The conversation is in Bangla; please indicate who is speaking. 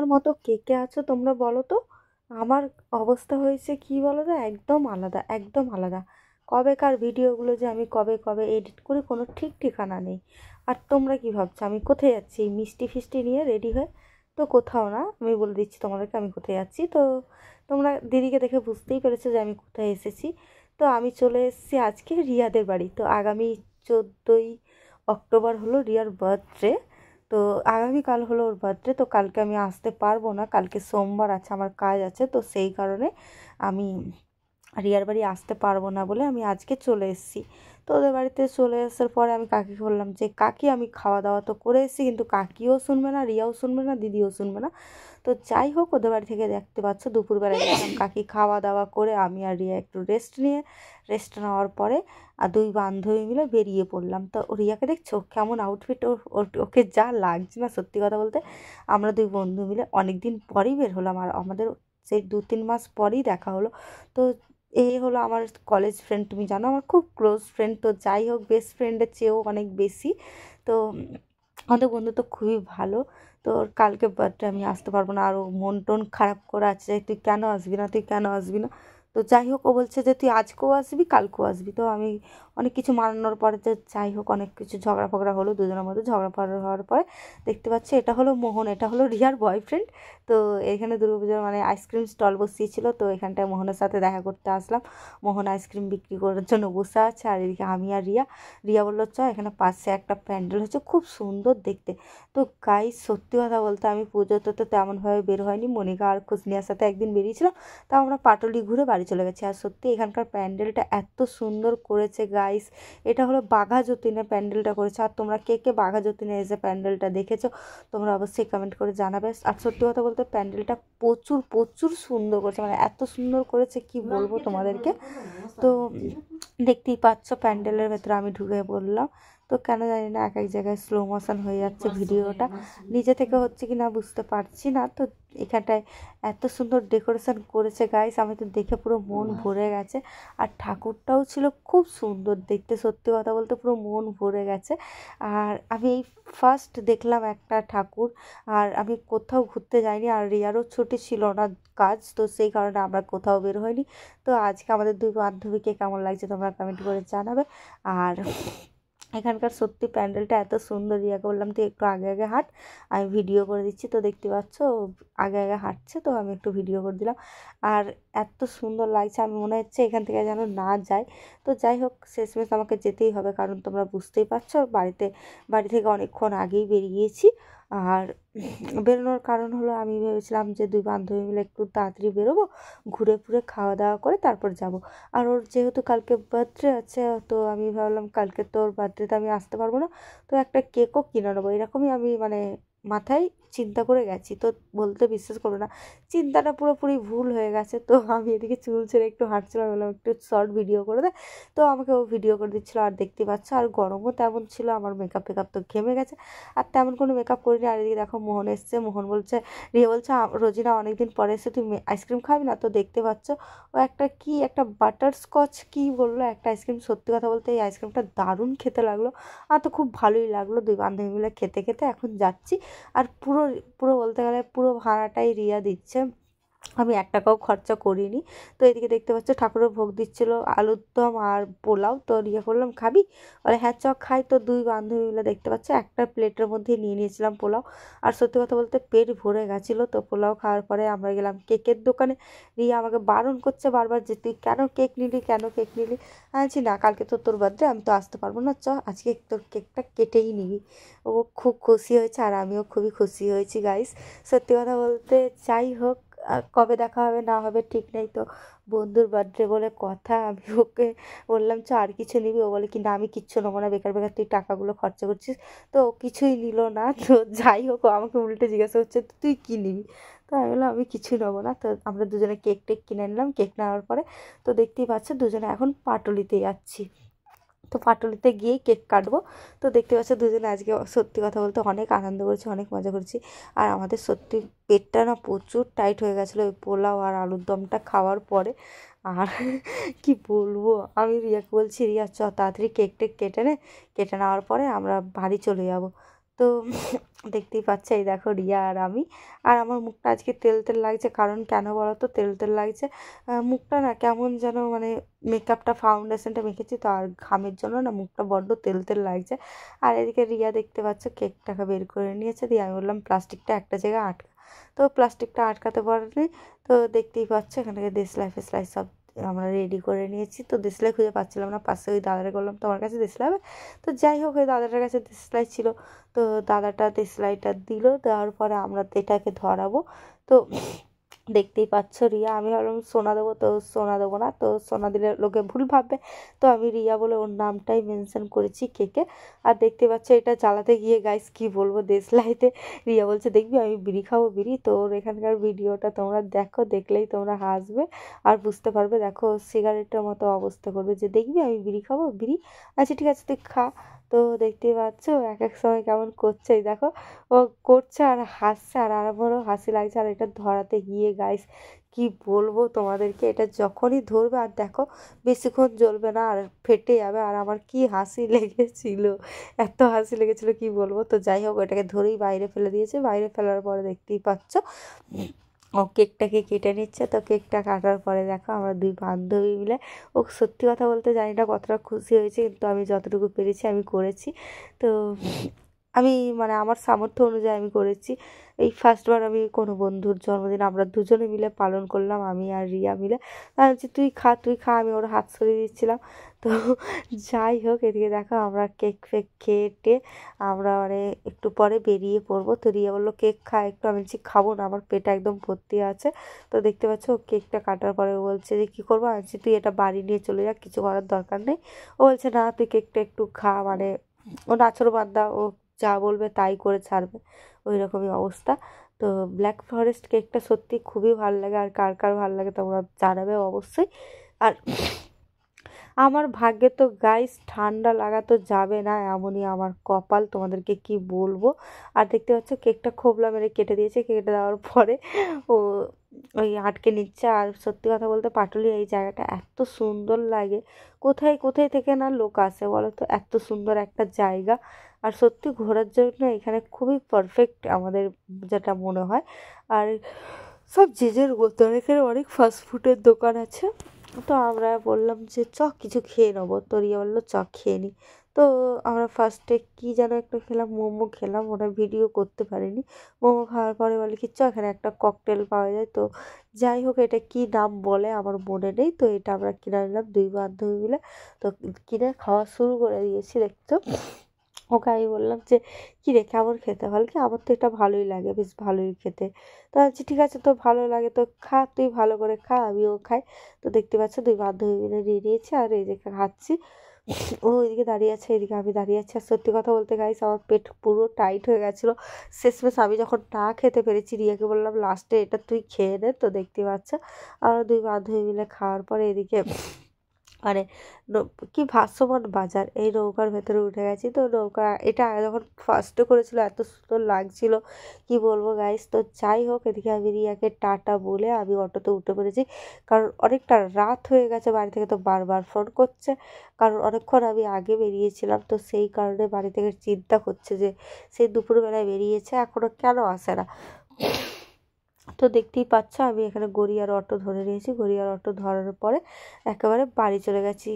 Speaker 1: আমার মতো কে কে আছো তোমরা বলো তো। আমার অবস্থা হয়েছে কি বলো তো, একদম আলাদা, একদম আলাদা। কবেকার ভিডিওগুলো যে আমি কবে কবে এডিট করি কোনো ঠিক ঠিকানা নেই। আর তোমরা কি ভাবছো আমি কোথায় যাচ্ছি এই মিষ্টি ফিষ্টি নিয়ে রেডি হয়ে? তো কোথাও না, আমি বলে দিচ্ছি তোমাদেরকে আমি কোথায় যাচ্ছি। তো তোমরা দিদিকে দেখে বুঝতেই পেরেছো যে আমি কোথায় এসেছি। তো আমি চলে এসেছি আজকে রিয়াদের বাড়ি। তো আগামী 14ই অক্টোবর হলো রিয়ার বার্থডে। তো আগামীকাল হলো ওর বার্থডে। তো কালকে আমি আসতে পারবো না, কালকে সোমবার আছে, আমার কাজ আছে। তো সেই কারণে আমি রিয়ার বাড়ি আসতে পারবো না বলে আমি আজকে চলে এসেছি। তো ওদের বাড়িতে চলে আসার পরে আমি কাকিকে বললাম যে কাকি আমি খাওয়া দাওয়া তো করে এসেছি, কিন্তু কাকিও শুনবে না, রিয়াও শুনবে না, দিদিও শুনবে না। তো যাই হোক, ওদের বাড়ি থেকে দেখতে পাচ্ছ দুপুরবেলা গেলাম, কাকি খাওয়া দাওয়া করে আমি আর রিয়া একটু রেস্ট নেওয়ার পরে আর দুই বান্ধবী মিলে বেরিয়ে পড়লাম। তো রিয়াকে দেখছো কেমন আউটফিট, ওকে যা লাগছে না, সত্যি কথা বলতে আমরা দুই বন্ধু মিলে অনেক দিন পরেই বের হলাম, আর আমাদের সেই 2-3 মাস পরেই দেখা হলো। তো এই হলো আমার কলেজ ফ্রেন্ড, তুমি জানো আমার খুব ক্লোজ ফ্রেন্ড। তো যাই হোক, বেস্ট ফ্রেন্ডের চেয়েও অনেক বেশি। তো আমাদের বন্ধুত্ব খুবই ভালো। তো ওর কালকে বার্থডে, আমি আসতে পারবো না, আরও মন টন খারাপ করে আছে, তুই কেন আসবি না, তুই কেন আসবি না। তো যাই হোক, ও বলছে যে তুই আজকেও আসবি কালকেও আসবি। তো আমি অনেক কিছু মানানোর পরে, যে যাই হোক অনেক কিছু ঝগড়া ফগড়া হলো, দুজনের মধ্যে ঝগড়া ফগড়া হওয়ার পরে দেখতে পাচ্ছি এটা হলো মোহন, এটা হলো রিয়ার বয়ফ্রেন্ড। তো এখানে দুর্গাপুজোর মানে আইসক্রিম স্টল বসিয়েছিল, তো এখানটায় মোহনের সাথে দেখা করতে আসলাম। মোহন আইসক্রিম বিক্রি করার জন্য বসে আছে, আর এদিকে আমি আর রিয়া বললো চ এখানে পাশে একটা প্যান্ডেল হচ্ছে খুব সুন্দর দেখতে। তো গাইস সত্যি কথা বলতে আমি পুজোতে তো তেমনভাবে বের হয়নি, মনিকা আর খুশনিয়ার সাথে একদিন বেরিয়েছিলাম। তাও আমরা পাটুলি ঘুরে বাড়ি চলে গেছি। আর সত্যি এখানকার প্যান্ডেলটা এত সুন্দর করেছে গাইস। এটা হলো বাঘা যতীনে প্যান্ডেলটা করেছে। আর তোমরা কে কে বাঘা যতীনে এসে প্যান্ডেলটা দেখেছো তোমরা অবশ্যই কমেন্ট করে জানাবে। আর সত্যি কথা বলতে প্যান্ডেলটা প্রচুর প্রচুর সুন্দর করেছে, মানে এত সুন্দর করেছে কি বলবো তোমাদেরকে। তো দেখতেই পাচ্ছ প্যান্ডেলের ভেতরে আমি ঢুকে পড়লাম। তো কেন জানি না এক এক জায়গায় স্লো মোশন হয়ে যাচ্ছে ভিডিওটা, নিজে থেকে হচ্ছে কি না বুঝতে পারছি না। তো এখানটায় এত সুন্দর ডেকোরেশন করেছে গাইস, আমি তো দেখে পুরো মন ভরে গেছে। আর ঠাকুরটাও ছিল খুব সুন্দর দেখতে, সত্যি কথা বলতে পুরো মন ভরে গেছে। আর আমি এই ফার্স্ট দেখলাম একটা ঠাকুর, আর আমি কোথাও ঘুরতে যাইনি, আর রিয়ারও ছুটি ছিল না কাজ, তো সেই কারণে আমরা কোথাও বের হইনি। তো আজকে আমাদের দুই বান্ধবীকে কেমন লাগছে তোমরা কমেন্ট করে জানাবে। আর এখানকার সত্যি প্যান্ডেলটা এত সুন্দর, রিয়াকে বললাম তুই একটু আগে আগে হাঁট, আমি ভিডিও করে দিচ্ছি। তো দেখতে পাচ্ছ আগে আগে হাঁটছে, তো আমি একটু ভিডিও করে দিলাম। আর এত সুন্দর লাগছে, আমি মনে হচ্ছে এখান থেকে যেন না যাই। তো যাই হোক, শেষমেশ আমাকে যেতেই হবে, কারণ তোমরা বুঝতেই পারছো বাড়ি থেকে অনেকক্ষণ আগেই বেরিয়েছি। আর বেরোনোর কারণ হলো আমি ভেবেছিলাম যে দুই বান্ধবী মিলে একটু তাড়াতাড়ি বেরোবো, ঘুরে ফুরে খাওয়া দাওয়া করে তারপর যাব। আর ওর যেহেতু কালকে বার্থডে আছে, তো আমি ভাবলাম কালকে তো ওর বার্থডেতে আমি আসতে পারবো না, তো একটা কেকও কিনে নেবো, এরকমই আমি মানে মাথায় চিন্তা করে গেছি। তো বলতে বিশ্বাস করো না, চিন্তাটা পুরোপুরি ভুল হয়ে গেছে। তো আমি এদিকে চুল ছেড়ে একটু হাঁটছিলাম, বললাম একটু শর্ট ভিডিও করে দেয়। তো আমাকে ও ভিডিও করে দিচ্ছিলো, আর দেখতে পাচ্ছ আর গরমও তেমন ছিল, আমার মেকআপ ফেকআপ তো ঘেমে গেছে, আর তেমন কোনো মেকআপ করিনি। আর এদিকে দেখো মোহন এসছে, মোহন বলছে, রিয়া বলছে রোজিনা অনেকদিন পরে এসে তুই আইসক্রিম খাবি না? তো দেখতে পাচ্ছ ও একটা বাটারস্কচ কি বললো একটা আইসক্রিম, সত্যি কথা বলতে এই আইসক্রিমটা দারুণ খেতে লাগলো, আর তো খুব ভালোই লাগলো। দুই বান্ধবী মিলে খেতে খেতে এখন যাচ্ছি। আর পুরো পুরো বলতে গেলে পুরো ভাড়াটাই রিয়া দিচ্ছে, আমি 1 টাকাও খরচা করিনি। তো এদিকে দেখতে পাচ্ছ ঠাকুরের ভোগ দিচ্ছিলো আলুর দম আর পোলাও। তো রিয়া করলাম খাবি, বলে হ্যাঁ চ খাই। তো দুই বান্ধবী মিলে দেখতে পাচ্ছ একটা প্লেটের মধ্যে নিয়ে নিয়েছিলাম পোলাও। আর সত্যি কথা বলতে পেট ভরে গেছিলো। তো পোলাও খাওয়ার পরে আমরা গেলাম কেকের দোকানে। রিয়া আমাকে বারণ করছে বারবার যে তুই কেন কেক নিলি, কেন কেক নিলি। আমি বলছি না, কালকে তো তোর বার্থডে, আমি তো আসতে পারবো না, চ আজকে তোর কেকটা কেটেই নিবি। ও খুব খুশি হয়েছে, আর আমিও খুবই খুশি হয়েছি গাইস। সত্যি কথা বলতে যাই হোক, কবে দেখা হবে না হবে ঠিক নেই। তো বন্ধুর বার্থডে বলে কথা, আমি ওকে বললাম চ আর কিছু নিবি, ও বলে কি না আমি কিচ্ছু নেবো না, বেকার বেকার তুই টাকাগুলো খরচা করছিস। তো ও কিছুই নিল না। তো যাই হোক, ও আমাকে উল্টে জিজ্ঞাসা করছে তুই কী নিবি। তো আমি বললাম আমি কিছুই নেবো না। তো আমরা দুজনে কেক টেক কিনে নিলাম, কেক নেওয়ার পরে তো দেখতেই পাচ্ছ দুজনে এখন পাটুলিতে যাচ্ছি। তো পাটুলিতে গিয়েই কেক কাটবো। তো দেখতে পাচ্ছ দুজনে আজকে সত্যি কথা বলতে অনেক আনন্দ করেছি, অনেক মজা করেছি। আর আমাদের সত্যি পেটটা না প্রচুর টাইট হয়ে গেছিলো ওই পোলাও আর আলুর দমটা খাওয়ার পরে। আর কি বলবো, আমি রিয়াকে বলছি রিয়া চ তাড়াতাড়ি কেক টেক কেটে নে, কেটে নেওয়ার পরে আমরা বাড়ি চলে যাব। তো তো দেখতেই পাচ্ছে এই দেখো রিয়া আর আমি। আর আমার মুখটা আজকে তেল তেল লাগছে, কারণ কেন বলো তো তেল তেল লাগছে, মুখটা না কেমন যেন মানে মেকআপটা ফাউন্ডেশনটা মেখেছি তো, আর ঘামের জন্য না মুখটা বড্ড তেল তেল লাগছে। আর এদিকে রিয়া দেখতে পাচ্ছ কেকটাকে বের করে নিয়েছে, দিয়ে আমি বললাম প্লাস্টিকটা একটা জায়গায় আটকা, তো প্লাস্টিকটা আটকাতে পারেনি। তো দেখতেই পাচ্ছ এখান থেকে দেশলাই ফেসলাই সব আমরা রেডি করে নিয়েছি। তো দেশলাই খুঁজে পাচ্ছিলাম না, পাশে ওই দাদারে বললাম তোমার কাছে দেশলাই হবে, তো যাই হোক ওই দাদাটার কাছে দেশলাই ছিল, তো দাদাটা দেশলাইটা দিল, দেওয়ার পরে আমরা এটাকে ধরাবো। তো দেখতেই পাচ্ছ রিয়া, আমি ভাবলাম সোনা দেবো, তো সোনা দেবো না, তো সোনা দিলে লোকে ভুল ভাববে, তো আমি রিয়া বলে ওর নামটাই মেনশন করেছি কেকে। আর দেখতে পাচ্ছ এটা জ্বালাতে গিয়ে গাইস কি বলবো, দেশলাইতে রিয়া বলছে দেখবি আমি বিড়ি খাবো বিড়ি। তো ওর এখানকার ভিডিওটা তোমরা দেখো, দেখলেই তোমরা হাসবে আর বুঝতে পারবে। দেখো সিগারেটের মতো অবস্থা করবে যে দেখবি আমি বিড়ি খাবো বিড়ি, আচ্ছা ঠিক আছে তুই খা। তো দেখতেই পাচ্ছ এক এক সময় কেমন করছে, এই দেখো ও করছে আর হাসছে, আর আমারও হাসি লাগছে। আর এটা ধরাতে গিয়ে গাইস কি বলবো তোমাদেরকে, এটা যখনই ধরবে আর দেখো বেশিক্ষণ জ্বলবে না আর ফেটে যাবে। আর আমার কি হাসি লেগেছিল, এত হাসি লেগেছিল কি বলবো। তো যাই হোক ওটাকে ধরেই বাইরে ফেলে দিয়েছে, বাইরে ফেলার পরে দেখতেই পাচ্ছ ও কেকটাকে কেটে নিচ্ছে। তো কেকটা কাটার পরে দেখো আমরা দুই বান্ধবী মিলে, ও সত্যি কথা বলতে জানি না কতটা খুশি হয়েছে, কিন্তু আমি যতটুকু পেরেছি আমি করেছি। তো আমি মানে আমার সামর্থ্য অনুযায়ী আমি করেছি। এই ফার্স্টবার আমি কোনো বন্ধুর জন্মদিন আমরা দুজনে মিলে পালন করলাম, আমি আর রিয়া মিলে। আমি বলছি তুই খা তুই খা, আমি ওর হাত সরিয়ে দিচ্ছিলাম। তো যাই হোক এদিকে দেখো আমরা কেক ফেক কেটে আমরা মানে একটু পরে বেরিয়ে পড়বো। তো রিয়া বললো কেক খা একটু, আমি বলছি খাবো না, আমার পেট একদম ভর্তি আছে। তো দেখতে পাচ্ছ ও কেকটা কাটার পরে ও বলছে যে কী করবো, আমি বলছি তুই এটা বাড়ি নিয়ে চলে যা, কিছু করার দরকার নেই। ও বলছে না তুই কেকটা একটু খা, মানে ও নাছোড়বান্দা, ও যা বলবে তাই করে ছাড়বে, ওই রকমই অবস্থা। তো ব্ল্যাক ফরেস্ট কেকটা সত্যি খুবই ভালো লাগে, আর কার কার ভালো লাগে তোমরা জানাবে অবশ্যই। আর আমার ভাগ্যে তো গাইস ঠান্ডা লাগা তো যাবে না, এমনই আমার কপাল, তোমাদেরকে কি বলবো। আর দেখতে পাচ্ছ কেকটা খোবলা মেরে কেটে দিয়েছে, কেটে দেওয়ার পরে ও ওই আটকে নিচ্ছে। আর সত্যি কথা বলতে পাটুলি এই জায়গাটা এত সুন্দর লাগে, কোথায় কোথায় থেকে না লোক আসে বলো তো, এত সুন্দর একটা জায়গা। আর সত্যি ঘোরার জন্য এখানে খুবই পারফেক্ট আমাদের যেটা মনে হয়। আর সব যে যার মতো, এখানে অনেক ফাস্টফুডের দোকান আছে। তো আমরা বললাম যে চ কিছু খেয়ে নেবো, তো রিয়া বললো চ খেয়ে নিই। তো আমরা ফার্স্টে কী যেন একটা খেলাম, মোমো খেলাম, ওটা ভিডিও করতে পারিনি। মোমো খাওয়ার পরে বলে কি চ এখানে একটা ককটেল পাওয়া যায়, তো যাই হোক এটা কী নাম বলে আমার মনে নেই। তো এটা আমরা কিনে নিলাম দুই বান্ধবী মিলে, তো কিনে খাওয়া শুরু করে দিয়েছি। দেখতো ওকে আমি বললাম যে কী রে কেমন খেতে, বল কি আমার তো এটা ভালোই লাগে, বেশ ভালোই খেতে। তো আচ্ছা ঠিক আছে তো ভালো লাগে তো খা, তুই ভালো করে খা আমিও খাই। তো দেখতে পাচ্ছ দুই বান্ধবী মিলে নিয়ে নিয়েছে, আর এই যে খাচ্ছি। ও এদিকে দাঁড়িয়ে আছে, এদিকে আমি দাঁড়িয়ে আছি। আর সত্যি কথা বলতে গাইস আমার পেট পুরো টাইট হয়ে গেছিলো। শেষমেশ আমি যখন না খেতে পেরেছি রিয়াকে বললাম লাস্টে এটা তুই খেয়ে নে। তো দেখতে পাচ্ছ আমরা দুই বান্ধবী মিলে খাওয়ার পরে এদিকে মানে কি ভাসমান বাজার, এই নৌকার ভেতরে উঠে গেছি। তো নৌকা এটা যখন ফার্স্টে করেছিল এত সুন্দর লাগছিল কি বলবো গাইস। তো যাই হোক এদিকে আমি রিয়াকে টাটা বলে আমি অটোতে উঠে পড়েছি, কারণ অনেকটা রাত হয়ে গেছে, বাড়ি থেকে তো বারবার ফোন করছে, কারণ অনেকক্ষণ আমি আগে বেরিয়েছিলাম। তো সেই কারণে বাড়ি থেকে চিন্তা করছে যে সেই দুপুরবেলায় বেরিয়েছে এখনও কেন আসে না। তো দেখতেই পাচ্ছ আমি এখানে গড়িয়ার অটো ধরে নিয়েছি, গড়িয়ার অটো ধরার পরে একেবারে বাড়ি চলে গেছি।